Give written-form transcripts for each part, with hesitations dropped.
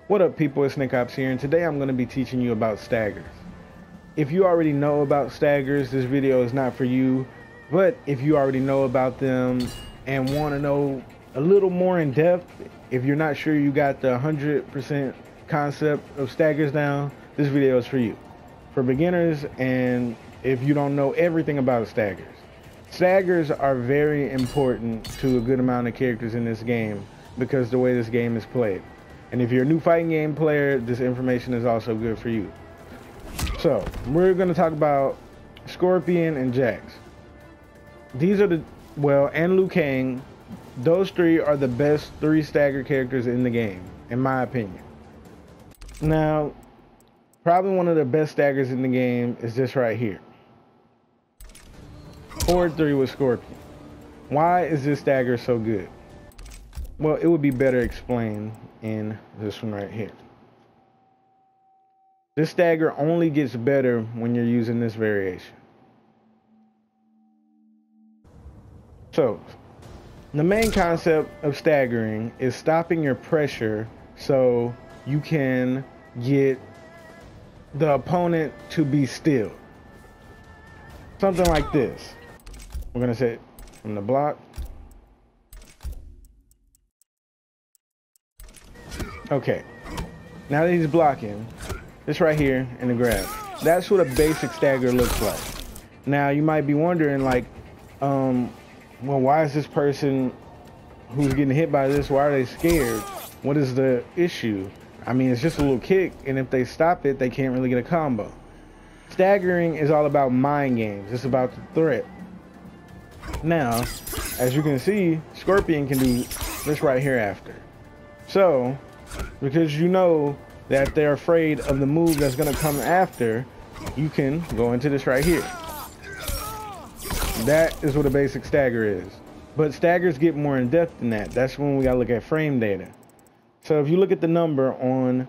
What up, people? It's Nickopz here, and today I'm going to be teaching you about staggers. If you already know about staggers, this video is not for you, but if you already know about them and want to know a little more in depth, if you're not sure you got the 100% concept of staggers down, this video is for you. For beginners, and if you don't know everything about staggers. Staggers are very important to a good amount of characters in this game because the way this game is played. And if you're a new fighting game player, this information is also good for you. So, we're going to talk about Scorpion and Jax. These are and Liu Kang. Those three are the best three stagger characters in the game, in my opinion. Now, probably one of the best staggers in the game is this right here. Forward 3 with Scorpion. Why is this stagger so good? Well, it would be better explained in this one right here. This stagger only gets better when you're using this variation. So, the main concept of staggering is stopping your pressure so you can get the opponent to be still. Something like this. We're gonna set from the block. Okay, now that he's blocking, this right here in the grab, that's what a basic stagger looks like. Now you might be wondering, like, well, why is this person who's getting hit by this, why are they scared? What is the issue? I mean, it's just a little kick, and if they stop it, they can't really get a combo. Staggering is all about mind games. It's about the threat. Now, as you can see, Scorpion can do this right here after. So, because you know that they're afraid of the move that's going to come after, you can go into this right here. That is what a basic stagger is. But staggers get more in depth than that. That's when we got to look at frame data. So if you look at the number on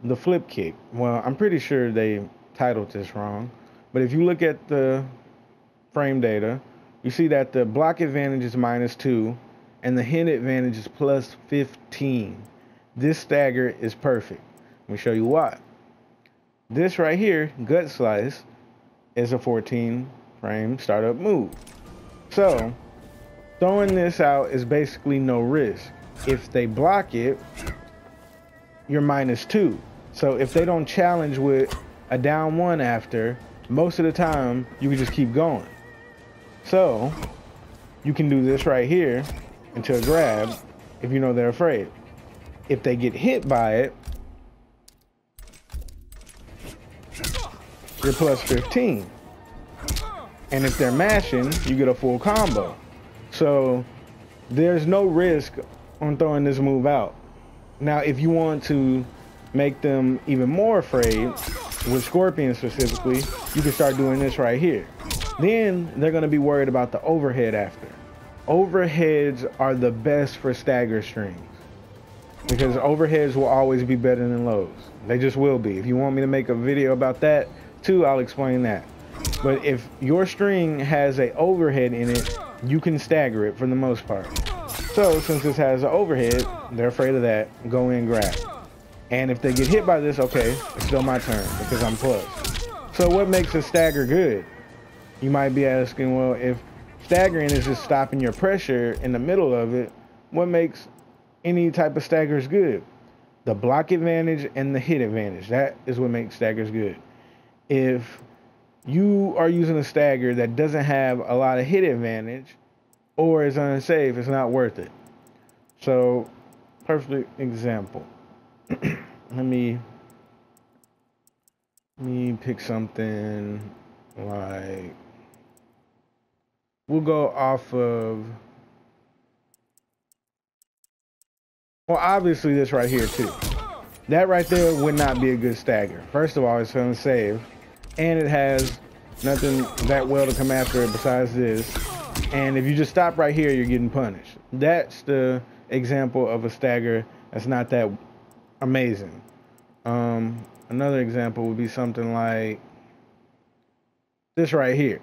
the flip kick, well, I'm pretty sure they titled this wrong. But if you look at the frame data, you see that the block advantage is -2 and the hit advantage is +15. This stagger is perfect. Let me show you why. This right here, gut slice, is a 14 frame startup move. So throwing this out is basically no risk. If they block it, you're -2. So if they don't challenge with a down 1 after, most of the time you can just keep going. So you can do this right here into a grab if you know they're afraid. If they get hit by it, you're +15. And if they're mashing, you get a full combo. So there's no risk on throwing this move out. Now, if you want to make them even more afraid, with Scorpion specifically, you can start doing this right here. Then they're going to be worried about the overhead after. Overheads are the best for stagger strings because overheads will always be better than lows. They just will be. If you want me to make a video about that too, I'll explain that. But if your string has a overhead in it, you can stagger it for the most part. So since this has an overhead, they're afraid of that. Go in, grab. And if they get hit by this, okay, it's still my turn because I'm plus. So what makes a stagger good? You might be asking, well, if staggering is just stopping your pressure in the middle of it, what makes any type of staggers good? The block advantage and the hit advantage. That is what makes staggers good. If you are using a stagger that doesn't have a lot of hit advantage or is unsafe, it's not worth it. So, perfect example. Let me pick something like, we'll go off of, well, obviously this right here too. That right there would not be a good stagger. First of all, it's unsafe, and it has nothing that well to come after it besides this. And if you just stop right here, you're getting punished. That's the example of a stagger that's not that amazing. Another example would be something like this right here.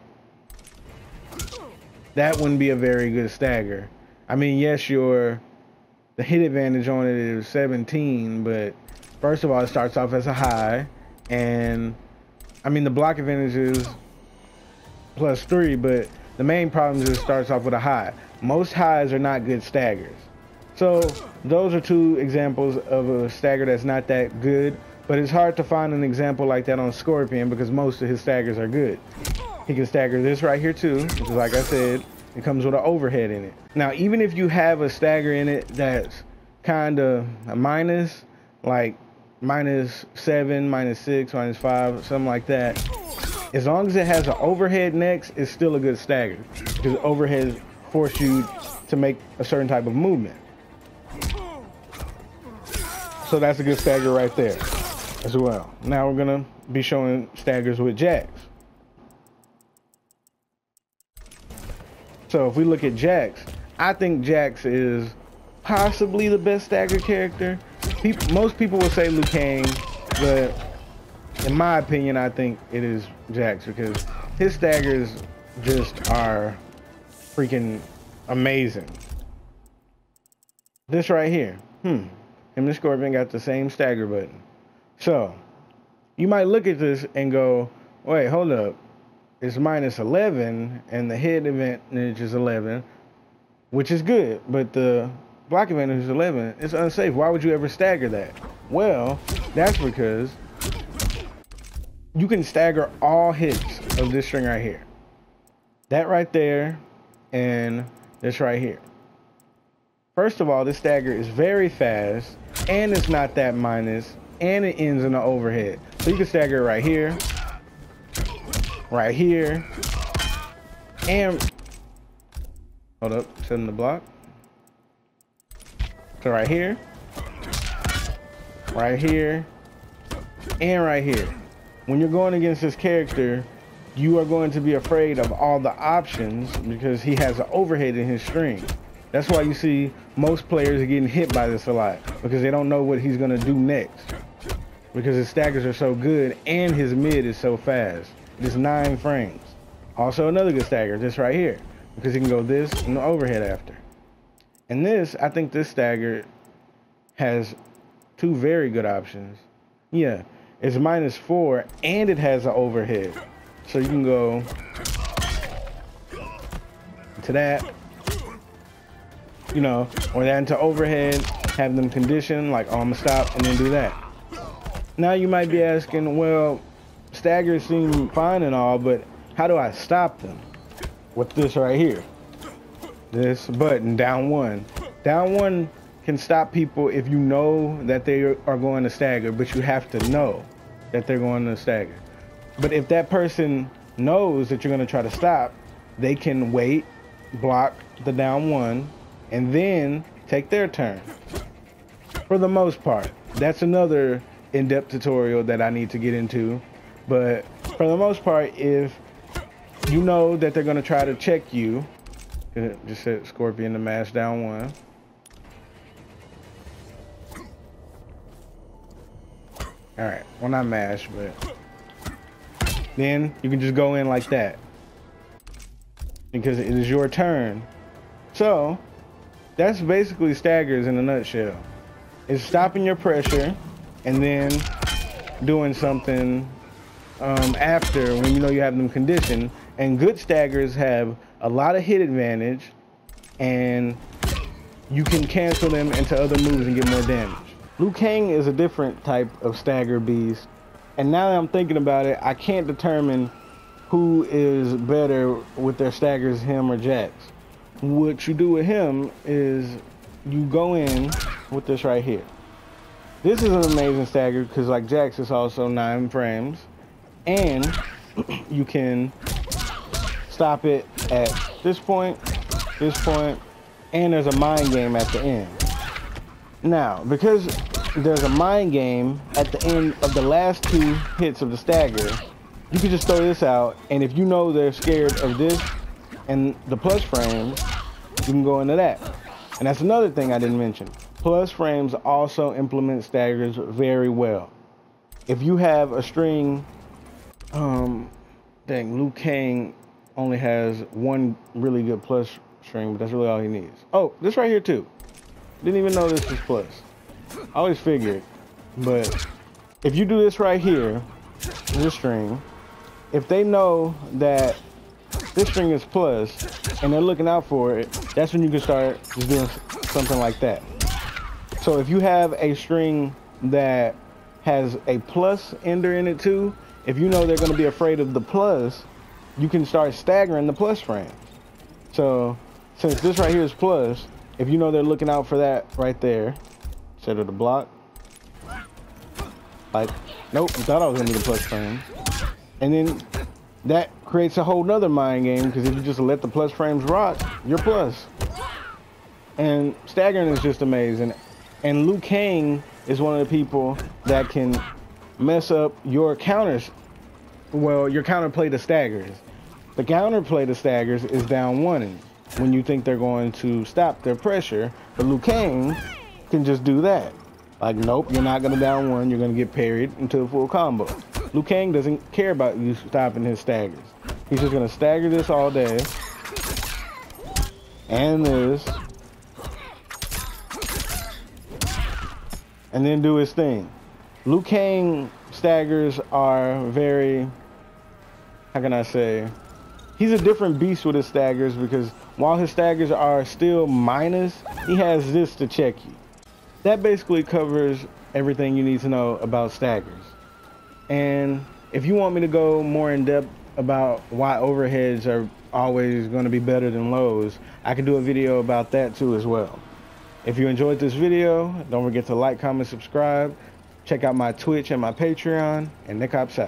That wouldn't be a very good stagger. I mean, yes, the hit advantage on it is 17, but First of all, it starts off as a high, and I mean the block advantage is +3, but the main problem is it starts off with a high. Most highs are not good staggers. So those are two examples of a stagger that's not that good, but it's hard to find an example like that on Scorpion because most of his staggers are good. He can stagger this right here too, which is, like I said, it comes with an overhead in it. Now, even if you have a stagger in it that's kind of a minus, like -7, -6, -5, something like that, as long as it has an overhead next, it's still a good stagger because overheads force you to make a certain type of movement. So that's a good stagger right there as well. Now we're gonna be showing staggers with Jax. So if we look at Jax, I think Jax is possibly the best stagger character. Most people would say Liu Kang, but in my opinion, I think it is Jax because his staggers just are freaking amazing. This right here, him and Scorpion got the same stagger button. So you might look at this and go, wait, hold up. It's -11 and the head advantage is 11, which is good, but the block advantage is 11. It's unsafe. Why would you ever stagger that? Well, that's because you can stagger all hits of this string right here. That right there and this right here. First of all, this stagger is very fast and it's not that minus and it ends in an overhead. So you can stagger it right here, and hold up, setting the block. So right here, and right here. When you're going against this character, you are going to be afraid of all the options because he has an overhead in his string. That's why you see most players are getting hit by this a lot because they don't know what he's gonna do next because his staggers are so good and his mid is so fast. It's 9 frames. Also another good stagger, this right here, because he can go this and the overhead after. And this, I think this stagger has 2 very good options. Yeah, it's -4 and it has an overhead. So you can go to that, you know, or that into overhead, have them condition, like, oh, I'm gonna stop and then do that. Now you might be asking, well, staggers seem fine and all, but how do I stop them? With this right here. This button, down 1. Down 1 can stop people if you know that they are going to stagger, but you have to know that they're going to stagger. But if that person knows that you're going to try to stop, they can wait, block the down 1, and then take their turn. For the most part. That's another in-depth tutorial that I need to get into. But for the most part, if you know that they're going to try to check you, just set Scorpion to mash down 1. Alright, well, not mash, but then you can just go in like that because it is your turn. So that's basically staggers in a nutshell. It's stopping your pressure and then doing something after when you know you have them conditioned. And good staggers have a lot of hit advantage and you can cancel them into other moves and get more damage. Liu Kang is a different type of stagger beast, and now that I'm thinking about it, I can't determine who is better with their staggers, him or Jax. What you do with him is you go in with this right here. This is an amazing stagger because, like Jax, is also 9 frames, and you can stop it at this point, and there's a mind game at the end. Now, because there's a mind game at the end of the last 2 hits of the stagger, you can just throw this out, and if you know they're scared of this and the plus frames, you can go into that. And that's another thing I didn't mention. Plus frames also implement staggers very well. If you have a string, Liu Kang only has 1 really good plus string, but that's really all he needs. Oh, this right here too. Didn't even know this was plus. I always figured, But if you do this right here, this string, if they know that this string is plus and they're looking out for it, that's when you can start just doing something like that. So if you have a string that has a plus ender in it too, if you know they're going to be afraid of the plus, you can start staggering the plus frames. So since this right here is plus, if you know they're looking out for that right there, set it to block. Like, nope, I thought I was going to be the plus frame. And then that creates a whole nother mind game, because if you just let the plus frames rock, you're plus. And staggering is just amazing. And Liu Kang is one of the people that can mess up your counters. Well, your counterplay to staggers. The counterplay to staggers is down one when you think they're going to stop their pressure. But Liu Kang can just do that. Like, nope, you're not going to down one. You're going to get parried into a full combo. Liu Kang doesn't care about you stopping his staggers. He's just going to stagger this all day. And this. And then do his thing. Liu Kang staggers are very, how can I say? He's a different beast with his staggers, because while his staggers are still minus, he has this to check you. That basically covers everything you need to know about staggers. And if you want me to go more in depth about why overheads are always going to be better than lows, I can do a video about that too as well. If you enjoyed this video, don't forget to like, comment, subscribe. Check out my Twitch and my Patreon, and Nickopz out.